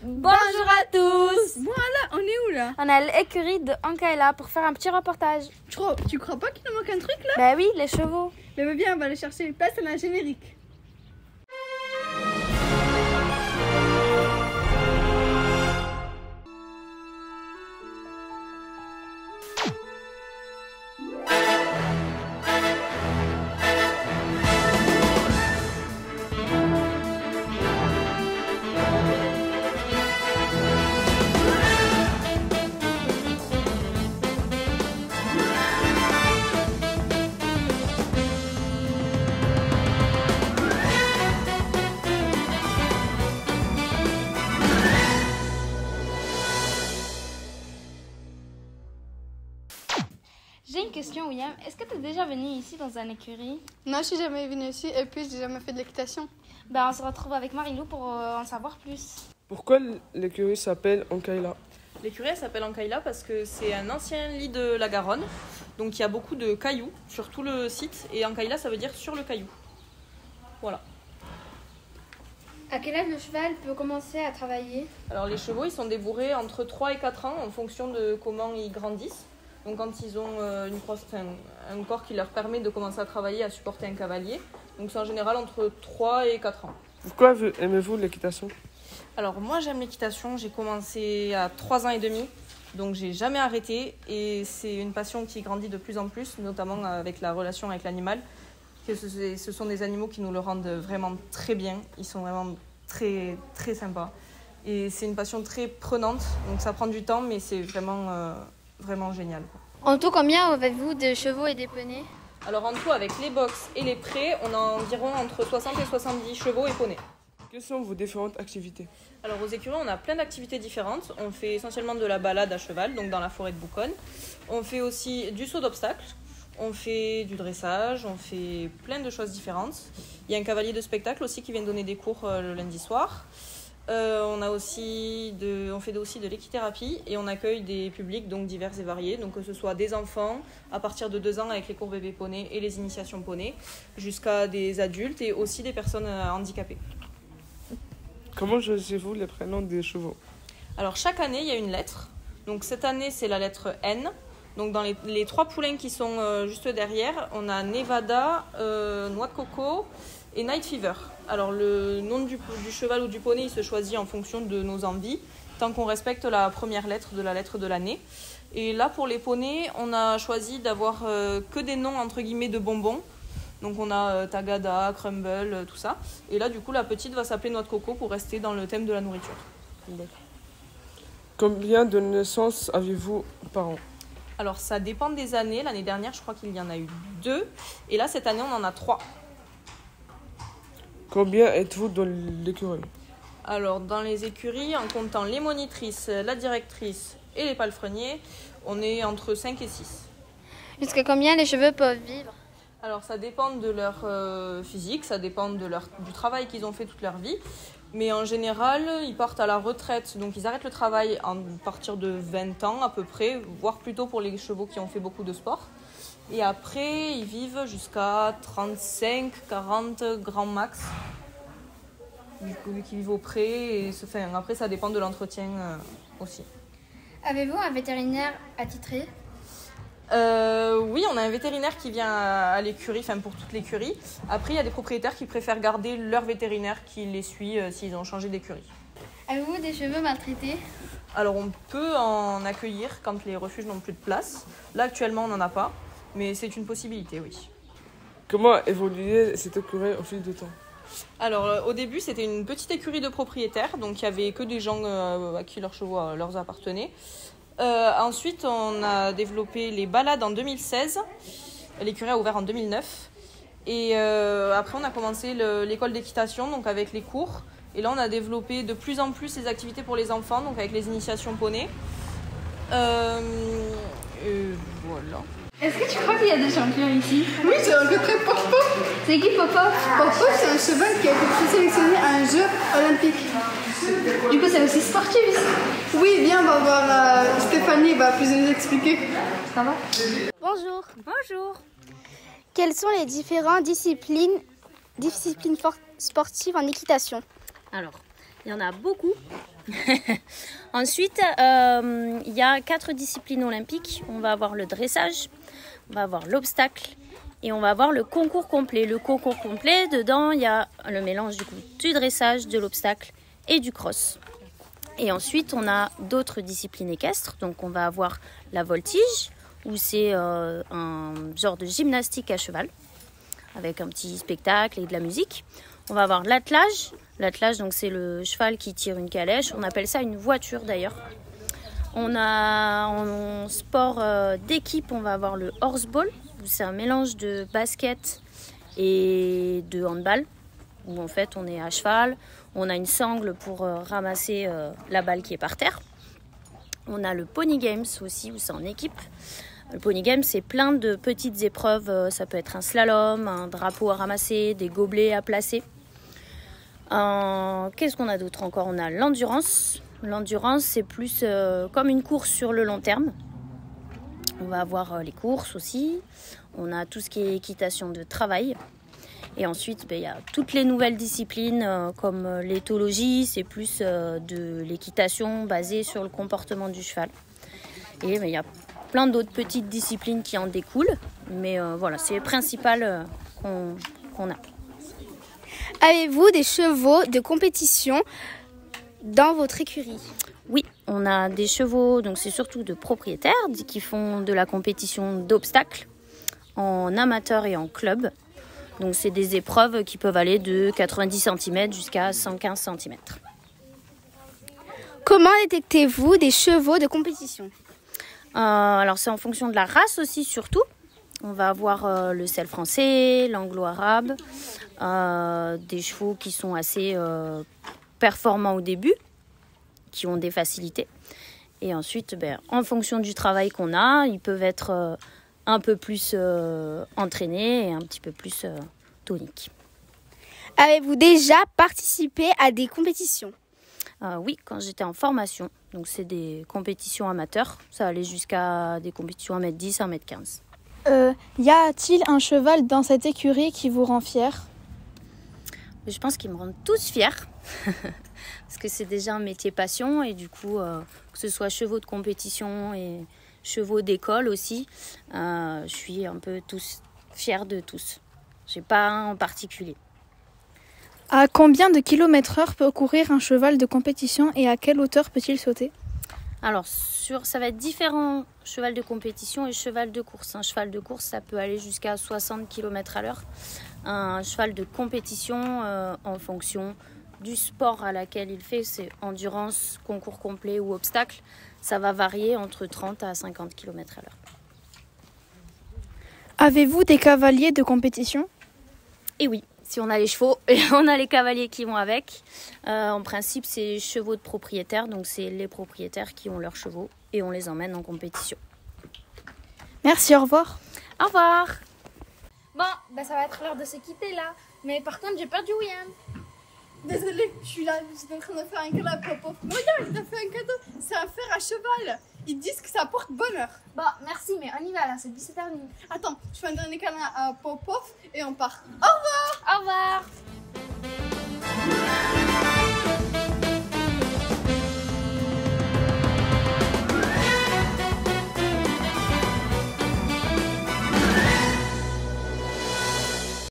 Bonjour à tous. Voilà, on est où là? On est à l'écurie de Ankaela pour faire un petit reportage. Tu crois pas qu'il nous manque un truc là? Bah oui, les chevaux. Mais bien, on va aller chercher les places à la générique. J'ai une question, William. Est-ce que tu es déjà venu ici dans une écurie? Non, je suis jamais venue ici et puis j'ai jamais fait de l'équitation. Ben, on se retrouve avec Marilou pour en savoir plus. Pourquoi l'écurie s'appelle Ankaela? L'écurie elle s'appelle Ankaela parce que c'est un ancien lit de la Garonne. Donc il y a beaucoup de cailloux sur tout le site. Et Ankaela ça veut dire sur le caillou. Voilà. À quel âge le cheval peut commencer à travailler? Alors les chevaux ils sont débourrés entre 3 et 4 ans en fonction de comment ils grandissent. Donc quand ils ont un corps qui leur permet de commencer à travailler, à supporter un cavalier. Donc c'est en général entre 3 et 4 ans. Pourquoi aimez-vous l'équitation? Alors moi j'aime l'équitation, j'ai commencé à 3 ans et demi, donc j'ai jamais arrêté et c'est une passion qui grandit de plus en plus, notamment avec la relation avec l'animal. Ce sont des animaux qui nous le rendent vraiment très bien, ils sont vraiment très très sympas. Et c'est une passion très prenante, donc ça prend du temps mais c'est vraiment génial. En tout, combien avez-vous de chevaux et des poneys? Alors en tout avec les box et les prés, on a environ entre 60 et 70 chevaux et poneys. Quelles sont vos différentes activités? Alors aux écuries, on a plein d'activités différentes. On fait essentiellement de la balade à cheval, donc dans la forêt de Bouconne. On fait aussi du saut d'obstacles. On fait du dressage, on fait plein de choses différentes. Il y a un cavalier de spectacle aussi qui vient donner des cours le lundi soir. On fait aussi de l'équithérapie et on accueille des publics donc divers et variés, donc que ce soit des enfants à partir de 2 ans avec les cours bébé poney et les initiations poney, jusqu'à des adultes et aussi des personnes handicapées. Comment choisissez-vous les prénoms des chevaux? Alors chaque année il y a une lettre, donc cette année c'est la lettre N. Donc dans les 3 poulains qui sont juste derrière, on a Nevada, Noix de Coco et Night Fever. Alors le nom du cheval ou du poney il se choisit en fonction de nos envies, tant qu'on respecte la première lettre de la lettre de l'année. Et là pour les poneys, on a choisi d'avoir que des noms entre guillemets de bonbons. Donc on a Tagada, Crumble, tout ça. Et là du coup la petite va s'appeler Noix de Coco pour rester dans le thème de la nourriture. Combien de naissances avez-vous par an? Alors ça dépend des années. L'année dernière je crois qu'il y en a eu 2. Et là cette année on en a 3. Combien êtes-vous dans l'écurie? Alors dans les écuries, en comptant les monitrices, la directrice et les palefreniers, on est entre 5 et 6. Jusqu'à combien les chevaux peuvent vivre? Alors ça dépend de leur physique, ça dépend du travail qu'ils ont fait toute leur vie. Mais en général, ils partent à la retraite, donc ils arrêtent le travail à partir de 20 ans à peu près, voire plutôt pour les chevaux qui ont fait beaucoup de sport. Et après, ils vivent jusqu'à 35, 40 grands max, vu qu'ils vivent au pré. Après, ça dépend de l'entretien aussi. Avez-vous un vétérinaire attitré? Oui, on a un vétérinaire qui vient à l'écurie, enfin pour toute l'écurie. Après, il y a des propriétaires qui préfèrent garder leur vétérinaire qui les suit s'ils ont changé d'écurie. Avez-vous des chevaux maltraités? Alors, on peut en accueillir quand les refuges n'ont plus de place. Là, actuellement, on n'en a pas, mais c'est une possibilité, oui. Comment a évolué cette écurie au fil du temps? Alors, au début, c'était une petite écurie de propriétaires, donc il n'y avait que des gens à qui leurs chevaux leur appartenaient. Ensuite, on a développé les balades en 2016. L'écurie a ouvert en 2009. Et après, on a commencé l'école d'équitation, donc avec les cours. Et là, on a développé de plus en plus les activités pour les enfants, donc avec les initiations poney. Voilà. Est-ce que tu crois qu'il y a des champions ici? Oui, j'ai rencontré Popo. C'est qui Popo? Popo, c'est un cheval qui a été sélectionné à un jeu olympique. Du coup, c'est aussi sportif ici. Oui, viens, on va voir Stéphanie, va plus nous expliquer. Ça va? Bonjour. Bonjour. Quelles sont les différentes disciplines sportives en équitation? Alors, il y en a beaucoup. Ensuite, il y a 4 disciplines olympiques. On va avoir le dressage, on va avoir l'obstacle et on va avoir le concours complet. Le concours complet, dedans, il y a le mélange du dressage, de l'obstacle et du cross. Et ensuite, on a d'autres disciplines équestres. Donc, on va avoir la voltige, où c'est un genre de gymnastique à cheval, avec un petit spectacle et de la musique. On va avoir l'attelage. L'attelage, donc, c'est le cheval qui tire une calèche. On appelle ça une voiture, d'ailleurs. On a en sport d'équipe, on va avoir le horseball, où c'est un mélange de basket et de handball, où en fait, on est à cheval. On a une sangle pour ramasser la balle qui est par terre. On a le pony games aussi, où c'est en équipe. Le pony games, c'est plein de petites épreuves. Ça peut être un slalom, un drapeau à ramasser, des gobelets à placer. Qu'est-ce qu'on a d'autre encore? On a l'endurance. L'endurance, c'est plus comme une course sur le long terme. On va avoir les courses aussi. On a tout ce qui est équitation de travail. Et ensuite, il y a toutes les nouvelles disciplines comme l'éthologie, c'est plus de l'équitation basée sur le comportement du cheval. Et il y a plein d'autres petites disciplines qui en découlent, mais voilà, c'est les principales qu'on a. Avez-vous des chevaux de compétition dans votre écurie? Oui, on a des chevaux, donc c'est surtout de propriétaires qui font de la compétition d'obstacles en amateur et en club. Donc c'est des épreuves qui peuvent aller de 90 cm jusqu'à 115 cm. Comment détectez-vous des chevaux de compétition? Alors c'est en fonction de la race aussi surtout. On va avoir le selle français, l'anglo-arabe, des chevaux qui sont assez performants au début, qui ont des facilités. Et ensuite, en fonction du travail qu'on a, ils peuvent être un peu plus entraînés et un petit peu plus toniques. Avez-vous déjà participé à des compétitions? Oui, quand j'étais en formation. Donc c'est des compétitions amateurs. Ça allait jusqu'à des compétitions 1m10, 1m15. Y a-t-il un cheval dans cette écurie qui vous rend fier? Je pense qu'ils me rendent tous fiers. Parce que c'est déjà un métier passion. Et du coup, que ce soit chevaux de compétition et chevaux d'école aussi, je suis un peu fière de tous. J'ai pas un en particulier. À combien de km/h peut courir un cheval de compétition et à quelle hauteur peut-il sauter? Alors, ça va être différent cheval de compétition et cheval de course. Un cheval de course, ça peut aller jusqu'à 60 km/h. Un cheval de compétition, en fonction du sport à laquelle il fait, c'est endurance, concours complet ou obstacle, ça va varier entre 30 à 50 km/h. Avez-vous des cavaliers de compétition? Et oui, si on a les chevaux, on a les cavaliers qui vont avec. En principe, c'est chevaux de propriétaires, donc c'est les propriétaires qui ont leurs chevaux et on les emmène en compétition. Merci, au revoir. Au revoir. Bon, ça va être l'heure de se quitter là. Mais par contre, j'ai perdu William. Désolée, je suis là, j'étais en train de faire un cadeau à Popof. Mais regarde, il t'a fait un cadeau, c'est un fer à cheval. Ils disent que ça porte bonheur. Bon, merci, mais on y va là, c'est 17h30. Attends, je fais un dernier câlin à Popof et on part. Au revoir.